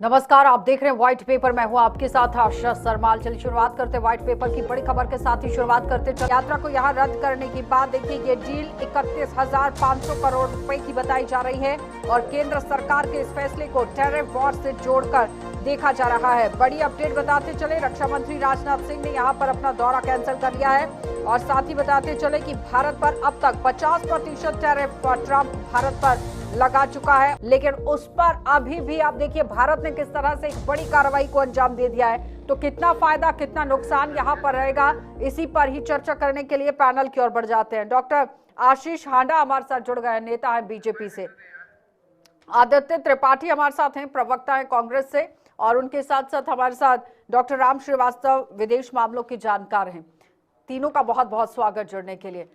नमस्कार, आप देख रहे हैं व्हाइट पेपर। मैं हूं आपके साथ आशा सरमाल। चलिए शुरुआत करते हैं व्हाइट पेपर की बड़ी खबर के साथ ही शुरुआत करते हैं। यात्रा को यहां रद्द करने की बात देखिए, ये डील 31,500 करोड़ रुपए की बताई जा रही है और केंद्र सरकार के इस फैसले को टैरिफ वॉर से जोड़कर देखा जा रहा है। बड़ी अपडेट बताते चले, रक्षा मंत्री राजनाथ सिंह ने यहां पर अपना दौरा कैंसिल कर लिया है और साथ ही बताते चले कि भारत पर अब तक 50% टैरिफ ट्रंप भारत पर लगा चुका है, लेकिन उस पर अभी भी आप देखिए भारत ने किस तरह से एक बड़ी कार्रवाई को अंजाम दे दिया है। तो कितना फायदा कितना नुकसान यहाँ पर रहेगा, इसी पर ही चर्चा करने के लिए पैनल की ओर बढ़ जाते हैं। डॉक्टर आशीष हांडा हमारे साथ जुड़ गए, नेता है बीजेपी से। आदित्य त्रिपाठी हमारे साथ हैं, प्रवक्ता है कांग्रेस से, और उनके साथ साथ हमारे साथ डॉक्टर राम श्रीवास्तव विदेश मामलों के जानकार हैं। तीनों का बहुत बहुत स्वागत जुड़ने के लिए।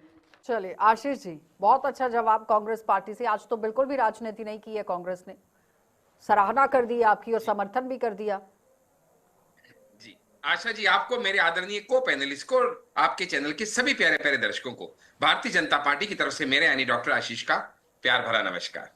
चलिए आशीष जी, बहुत अच्छा जवाब कांग्रेस पार्टी से। आज तो बिल्कुल भी राजनीति नहीं की है कांग्रेस ने, सराहना कर दी आपकी और समर्थन भी कर दिया। जी आशा जी, आपको, मेरे आदरणीय को पैनलिस्ट को, आपके चैनल के सभी प्यारे प्यारे दर्शकों को भारतीय जनता पार्टी की तरफ से मेरे यानी डॉक्टर आशीष का प्यार भरा नमस्कार।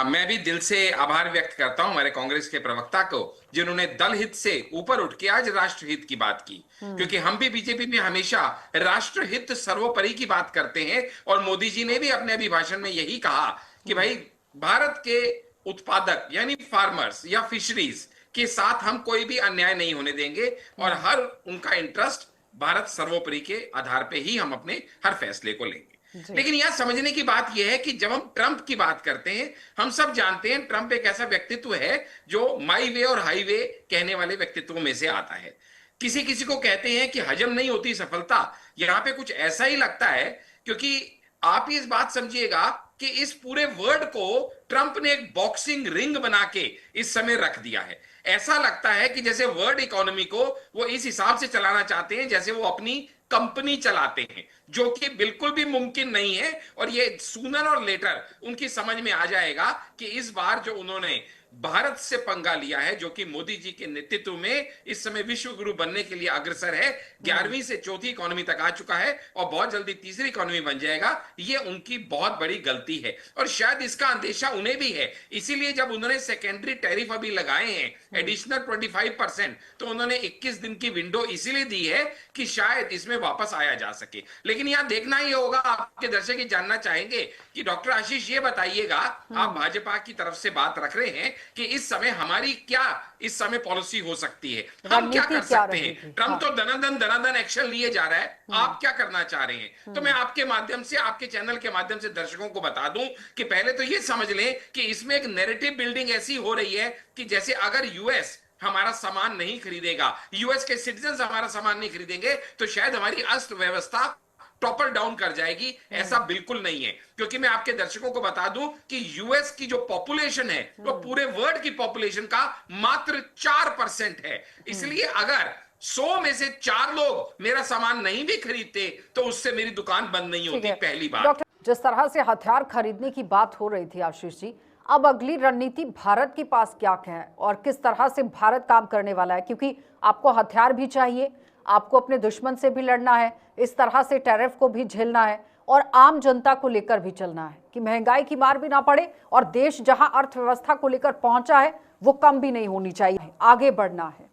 मैं भी दिल से आभार व्यक्त करता हूं हमारे कांग्रेस के प्रवक्ता को, जिन्होंने दल हित से ऊपर उठ के आज राष्ट्रहित की बात की। क्योंकि हम भी बीजेपी में हमेशा राष्ट्रहित सर्वोपरि की बात करते हैं और मोदी जी ने भी अपने अभिभाषण में यही कहा कि भाई भारत के उत्पादक यानी फार्मर्स या फिशरीज के साथ हम कोई भी अन्याय नहीं होने देंगे और हर उनका इंटरेस्ट भारत सर्वोपरि के आधार पे ही हम अपने हर फैसले को लेंगे। लेकिन यह समझने की बात यह है कि जब हम ट्रंप की बात करते हैं, हम सब जानते हैं ट्रंप एक ऐसा व्यक्तित्व है जो माई वे और हाईवे कहने वाले व्यक्तित्वों में से आता है। किसी किसी को कहते हैं कि हजम नहीं होती सफलता, यहां पे कुछ ऐसा ही लगता है। क्योंकि आप इस बात समझिएगा कि इस पूरे वर्ड को ट्रंप ने एक बॉक्सिंग रिंग बना के इस समय रख दिया है। ऐसा लगता है कि जैसे वर्ल्ड इकोनॉमी को वो इस हिसाब से चलाना चाहते हैं जैसे वो अपनी कंपनी चलाते हैं, जो कि बिल्कुल भी मुमकिन नहीं है। और ये सूनर और लेटर उनकी समझ में आ जाएगा कि इस बार जो उन्होंने भारत से पंगा लिया है, जो कि मोदी जी के नेतृत्व में इस समय विश्व गुरु बनने के लिए अग्रसर है, 11वीं से चौथी इकोनॉमी तक आ चुका है और बहुत जल्दी तीसरी इकोनॉमी बन जाएगा, ये उनकी बहुत बड़ी गलती है और शायद इसका अंदेशा उन्हें भी है। इसीलिए जब उन्होंने सेकेंडरी टैरिफ अभी लगाए हैं एडिशनल 25%, तो उन्होंने 21 दिन की विंडो इसीलिए दी है कि शायद इसमें वापस आया जा सके। लेकिन यहां देखना ही होगा, आपके दर्शक ये जानना चाहेंगे कि डॉक्टर आशीष ये बताइएगा, आप भाजपा की तरफ से बात रख रहे हैं कि इस समय हमारी क्या इस समय पॉलिसी हो सकती है, हम क्या कर सकते हैं। ट्रंप तो दनादन एक्शन लिए जा रहा है, आप क्या करना चाह रहे हैं। तो मैं आपके माध्यम से, आपके चैनल के माध्यम से दर्शकों को बता दूं कि पहले तो ये समझ लें कि इसमें एक नैरेटिव बिल्डिंग ऐसी हो रही है कि जैसे अगर यूएस हमारा सामान नहीं खरीदेगा, यूएस के सिटीजन हमारा सामान नहीं खरीदेंगे, तो शायद हमारी अर्थव्यवस्था टॉपर डाउन कर जाएगी। ऐसा बिल्कुल नहीं है, क्योंकि मैं आपके दर्शकों को बता दूं कि यूएस की जो पॉपुलेशन है वो पूरे वर्ल्ड की पॉपुलेशन का मात्र 4% है। इसलिए अगर 100 में से 4 लोग मेरा सामान नहीं भी खरीदते तो उससे मेरी दुकान बंद नहीं होती। पहली बात। डॉक्टर, जिस तरह से हथियार खरीदने की बात हो रही थी आशीष जी, अब अगली रणनीति भारत के पास क्या है और किस तरह से भारत काम करने वाला है? क्योंकि आपको हथियार भी चाहिए, आपको अपने दुश्मन से भी लड़ना है, इस तरह से टैरिफ को भी झेलना है और आम जनता को लेकर भी चलना है कि महंगाई की मार भी ना पड़े और देश जहां अर्थव्यवस्था को लेकर पहुंचा है वो कम भी नहीं होनी चाहिए, आगे बढ़ना है।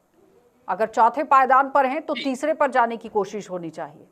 अगर चौथे पायदान पर हैं तो तीसरे पर जाने की कोशिश होनी चाहिए।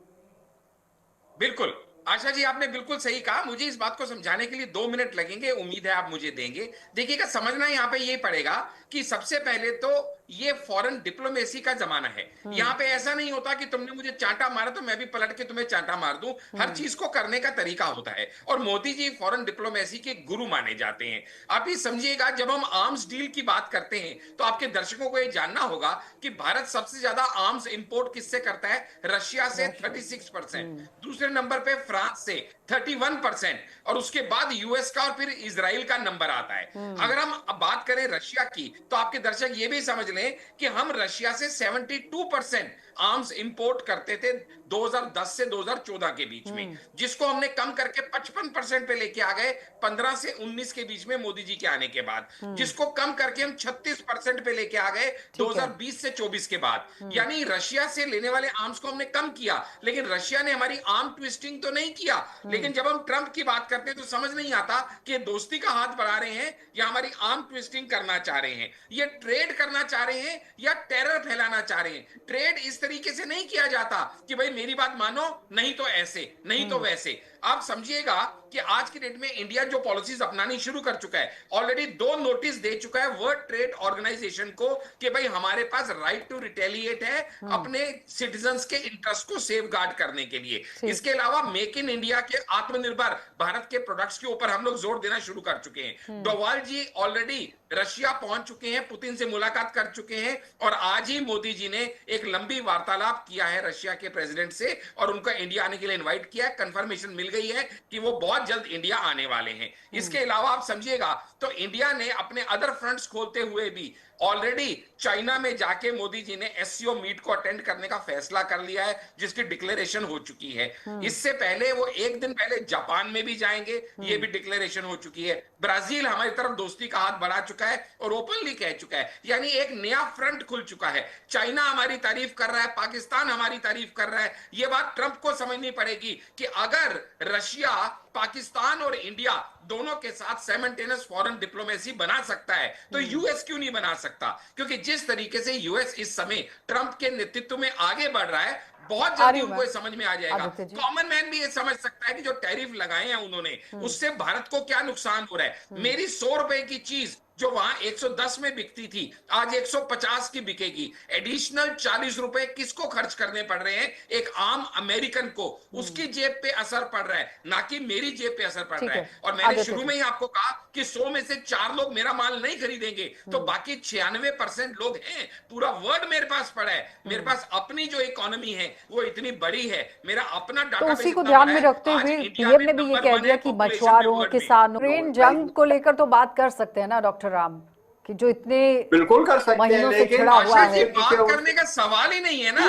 बिल्कुल आशा जी, आपने बिल्कुल सही कहा। मुझे इस बात को समझाने के लिए 2 मिनट लगेंगे, उम्मीद है आप मुझे देंगे। देखिएगा, समझना यहाँ पे ये पड़ेगा कि सबसे पहले तो ये फॉरेन डिप्लोमेसी का जमाना है। यहाँ पे ऐसा नहीं होता कि तुमने मुझे चांटा मारा तो मैं भी पलट के तुम्हें चांटा मार दूं। हर चीज को करने का तरीका होता है और मोदी जी फॉरेन डिप्लोमेसी के गुरु माने जाते हैं। आप ये समझिएगा, जब हम आर्म्स डील की बात करते हैं तो आपके दर्शकों को ये जानना होगा कि भारत सबसे ज्यादा आर्म्स इंपोर्ट किससे करता है? रशिया से 36%, दूसरे नंबर पे फ्रांस से 31% और उसके बाद यूएस का और फिर इजराइल का नंबर आता है। अगर हम अब बात करें रशिया की, तो आपके दर्शक ये भी समझ लें कि हम रशिया से 72% आर्म्स इंपोर्ट करते थे 2010 से 2014 के बीच में, जिसको हमने कम करके 55% पे लेके आ गए 15 से 19 के बीच में मोदी जी के आने के बाद, जिसको कम करके हम 36% पे लेके आ गए 2020 से 24 के बाद। यानी रशिया से लेने वाले आर्म्स को हमने कम किया, लेकिन रशिया ने हमारी आर्म ट्विस्टिंग तो नहीं किया। लेकिन जब हम ट्रंप की बात करते हैं तो समझ नहीं आता कि दोस्ती का हाथ बढ़ा रहे हैं या हमारी आर्म ट्विस्टिंग करना चाह रहे हैं, ये ट्रेड करना चाह रहे हैं या टेरर फैलाना चाह रहे हैं। ट्रेड इस तरीके से नहीं किया जाता कि भाई मेरी बात मानो, नहीं तो ऐसे, नहीं तो वैसे। आप समझिएगा कि आज की डेट में इंडिया जो पॉलिसीज अपनानी शुरू कर चुका है, ऑलरेडी 2 नोटिस दे चुका है वर्ल्ड ट्रेड ऑर्गेनाइजेशन को कि भाई हमारे पास राइट टू रिटेलिएट है अपने सिटीजन्स के इंटरेस्ट को सेव गार्ड करने के लिए। इसके अलावा मेक इन इंडिया के आत्मनिर्भर भारत के प्रोडक्ट्स के ऊपर हम लोग जोर देना शुरू कर चुके हैं। डोवाल जी ऑलरेडी रशिया पहुंच चुके हैं, पुतिन से मुलाकात कर चुके हैं, और आज ही मोदी जी ने एक लंबी वार्तालाप किया है रशिया के प्रेसिडेंट से और उनको इंडिया आने के लिए इनवाइट किया है। कंफर्मेशन मिल गई है कि वो बहुत जल्द इंडिया आने वाले हैं। इसके अलावा आप समझिएगा तो इंडिया ने अपने अदर फ्रंट्स खोलते हुए भी ऑलरेडी चाइना में जाके मोदी जी ने एससीओ मीट को अटेंड करने का फैसला कर लिया है, जिसकी डिक्लेरेशन हो चुकी है। इससे पहले वो एक दिन पहले जापान में भी जाएंगे, ये भी डिक्लेरेशन हो चुकी है। ब्राजील हमारी तरफ दोस्ती का हाथ बढ़ा चुका है और ओपनली कह चुका है, यानी एक नया फ्रंट खुल चुका है। चाइना हमारी तारीफ कर रहा है, पाकिस्तान हमारी तारीफ कर रहा है। ये बात ट्रंप को समझनी पड़ेगी कि अगर रशिया, पाकिस्तान और इंडिया दोनों के साथ साइमल्टेनियस फॉरेन डिप्लोमेसी बना सकता है तो यूएस क्यों नहीं बना सकता? क्योंकि जिस तरीके से यूएस इस समय ट्रंप के नेतृत्व में आगे बढ़ रहा है, बहुत जल्दी उनको ये समझ में आ जाएगा। कॉमन मैन भी ये समझ सकता है कि जो टैरिफ लगाए हैं उन्होंने, उससे भारत को क्या नुकसान हो रहा है। मेरी 100 रुपए की चीज जो वहां 110 में बिकती थी, आज 150 की बिकेगी। एडिशनल 40 रुपए किसको खर्च करने पड़ रहे हैं? एक आम अमेरिकन को। उसकी जेब पे असर पड़ रहा है, ना कि मेरी जेब पे असर पड़ रहा है। और मैंने शुरू में ही आपको कहा कि 100 में से 4 लोग मेरा माल नहीं खरीदेंगे, तो बाकी 96% लोग हैं। पूरा वर्ल्ड मेरे पास पड़ा है। मेरे पास अपनी जो इकोनॉमी है वो इतनी बड़ी है, मेरा अपना तो उसी को ध्यान में रखते हुए पीएम ने भी ये कह दिया कि मछुआरों, किसानों, ट्रेन जंग को लेकर तो बात कर सकते हैं ना डॉक्टर राम, कि जो इतने बिल्कुल कर सकते हैं, लेकिन आशा जी बात करने का सवाल ही नहीं है ना।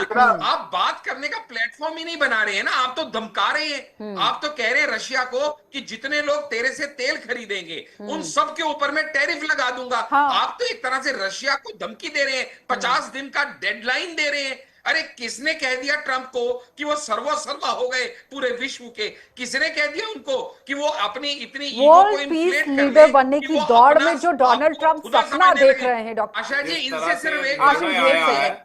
आप बात करने का प्लेटफॉर्म ही नहीं बना रहे हैं ना, आप तो धमका रहे हैं। आप तो कह रहे हैं रशिया को कि जितने लोग तेरे से तेल खरीदेंगे उन सब के ऊपर मैं टैरिफ लगा दूंगा। आप तो एक तरह से रशिया को धमकी दे रहे हैं, 50 दिन का डेडलाइन दे रहे हैं। अरे किसने कह दिया ट्रंप को कि वो सर्वसर्वा हो गए पूरे विश्व के? किसने कह दिया उनको कि वो अपनी इतनी ईगो को इन्फ्लेट कर लीडर बनने की दौड़ में जो डोनाल्ड ट्रंप सपना देख रहे हैं डॉक्टर आशा जी, इनसे सिर्फ एक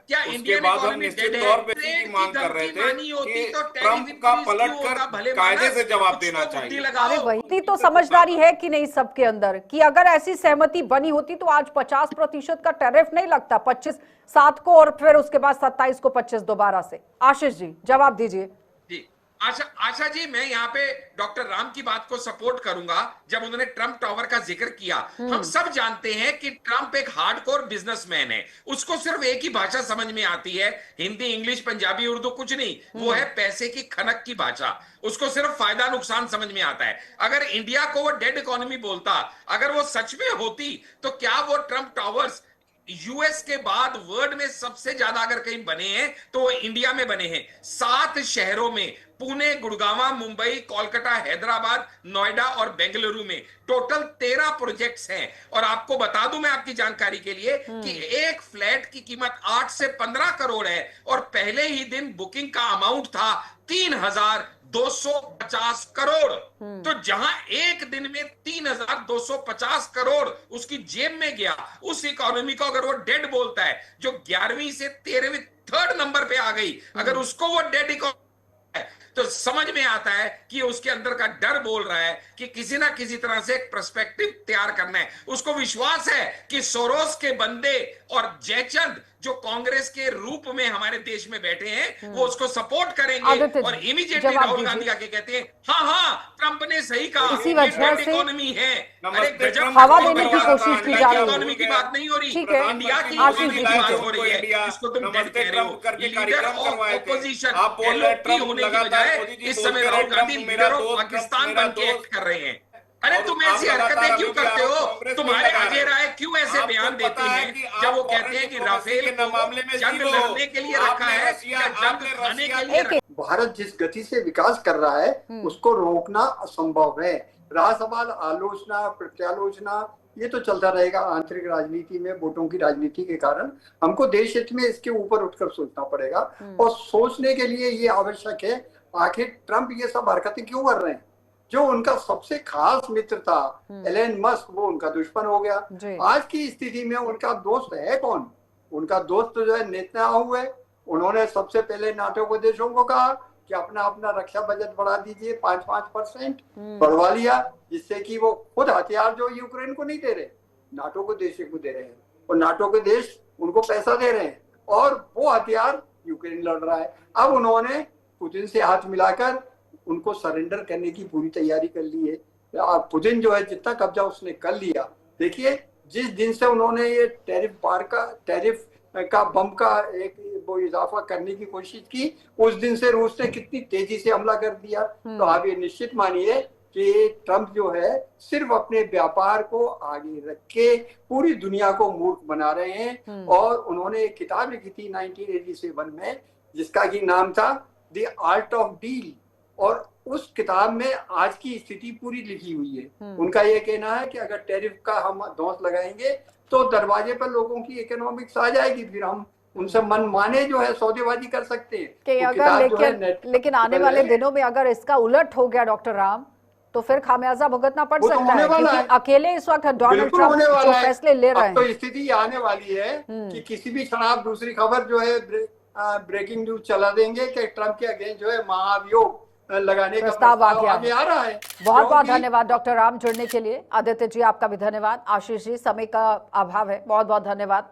क्या इंडियन इकोनॉमी डेड है? ट्रेड की धमकी मानी होती तो ट्रंप का पलट कर कायदे से जवाब देना चाहिए। अरे वही तो समझदारी है कि नहीं सबके अंदर, कि अगर ऐसी सहमति बनी होती तो आज 50% का टैरिफ नहीं लगता, 25 7 को और फिर उसके बाद 27 को 25 दोबारा से। आशीष जी जवाब दीजिए। जी आशा जी, मैं यहाँ पे डॉक्टर राम की बात को सपोर्ट करूंगा। जब उन्होंने ट्रंप टावर का जिक्र किया, हम सब जानते हैं कि ट्रंप एक हार्डकोर बिजनेसमैन है। उसको सिर्फ एक ही भाषा समझ में आती है, हिंदी, इंग्लिश, पंजाबी, उर्दू, कुछ नहीं। वो है पैसे की खनक की भाषा। उसको सिर्फ फायदा नुकसान समझ में आता है। अगर इंडिया को वो डेड इकोनॉमी बोलता, अगर वो सच में होती, तो क्या वो ट्रंप टावर्स यूएस के बाद वर्ल्ड में सबसे ज्यादा अगर कहीं बने हैं तो वो इंडिया में बने हैं। 7 शहरों में, पुणे, गुड़गांव, मुंबई, कोलकाता, हैदराबाद, नोएडा और बेंगलुरु में टोटल 13 प्रोजेक्ट्स हैं। और आपको बता दूं मैं आपकी जानकारी के लिए कि एक फ्लैट की कीमत 8 से 15 करोड़ है और पहले ही दिन बुकिंग का अमाउंट था 3,250 करोड़। तो जहां एक दिन में 3,250 करोड़ उसकी जेब में गया, उस इकोनॉमी को अगर वो डेड बोलता है, जो 11वीं से 13वीं 3rd नंबर पे आ गई, अगर उसको वो डेड इकोनॉमी तो समझ में आता है कि उसके अंदर का डर बोल रहा है कि किसी ना किसी तरह से एक पर्सपेक्टिव तैयार करना है। उसको विश्वास है कि सोरोस के बंदे और जयचंद जो कांग्रेस के रूप में हमारे देश में बैठे हैं, वो उसको सपोर्ट करेंगे और इमीडिएटली राहुल गांधी आके कहते हैं हाँ ट्रंप ने सही कहा, इसी वजह से इकोनॉमी है। अरे गजब हवा देने की कोशिश की जा रही है। इकोनॉमी की बात नहीं हो रही, इंडिया की इकोनॉमी की बात हो रही है। इसको तुम डेड कह रहे हो। लीडर ऑफ ऑपोजिशन एलओपी होने की बजाय इस समय राहुल गांधी लीडर ऑफ पाकिस्तान बन के एक्ट कर रहे हैं। अरे तुम ऐसी हरकतें क्यों करते हो? तुम्हारे अजय राय क्यों ऐसे बयान देते हैं जब वो कहते हैं कि राफेल को जंग लड़ने के लिए रखा है या जंग खाने के लिए? भारत जिस गति से विकास कर रहा है उसको रोकना असंभव है। रहा सवाल आलोचना प्रत्यालोचना, ये तो चलता रहेगा आंतरिक राजनीति में, वोटों की राजनीति के कारण। हमको देश हित में इसके ऊपर उठकर सोचना पड़ेगा और सोचने के लिए ये आवश्यक है आखिर ट्रंप ये सब हरकतें क्यों कर रहे हैं। जो उनका सबसे खास मित्र था एलन मस्क, वो उनका दुश्मन हो गया। आज की स्थिति में उनका दोस्त है कौन? उनका दोस्त जो है नेतन्याहू है। उन्होंने सबसे पहले नाटो के देशों को कहा कि अपना अपना रक्षा बजट बढ़ा दीजिए, 5% बढ़वा लिया, जिससे कि वो खुद हथियार जो यूक्रेन को नहीं दे रहे, नाटो को देश को दे रहे हैं और नाटो के देश उनको पैसा दे रहे हैं और वो हथियार यूक्रेन लड़ रहा है। अब उन्होंने पुतिन से हाथ मिलाकर उनको सरेंडर करने की पूरी तैयारी कर ली है। पुतिन जो है जितना कब्जा उसने कर लिया, देखिए जिस दिन से उन्होंने ये टैरिफ का बम का एक वो इजाफा करने की कोशिश की, उस दिन से रूस ने कितनी तेजी से हमला कर दिया। तो आप ये निश्चित मानिए कि ट्रंप जो है सिर्फ अपने व्यापार को आगे रख के पूरी दुनिया को मूर्ख बना रहे हैं। और उन्होंने एक किताब लिखी थी 1987 में जिसका कि नाम था द आर्ट ऑफ डील, और उस किताब में आज की स्थिति पूरी लिखी हुई है। उनका ये कहना है कि अगर टैरिफ का हम धौंस लगाएंगे तो दरवाजे पर लोगों की इकोनॉमिक्स आ जाएगी, फिर हम उनसे मन माने जो है सौदेबाजी कर सकते हैं कि अगर लेकिन आने वाले दिनों में अगर इसका उलट हो गया डॉक्टर राम, तो फिर खामियाजा भुगतना पड़ सकता है, क्योंकि अकेले इस वक्त डोनाल्ड ट्रंप जो फैसले ले रहे हैं। तो स्थिति आने वाली है कि किसी भी क्षण आप दूसरी खबर जो है ब्रेकिंग न्यूज चला देंगे कि ट्रंप के अगेंस्ट जो है महाभियोग लगाने का प्रस्ताव आगे आ रहा है। बहुत बहुत धन्यवाद डॉक्टर राम जुड़ने के लिए। आदित्य जी आपका भी धन्यवाद। आशीष जी समय का अभाव है, बहुत बहुत धन्यवाद।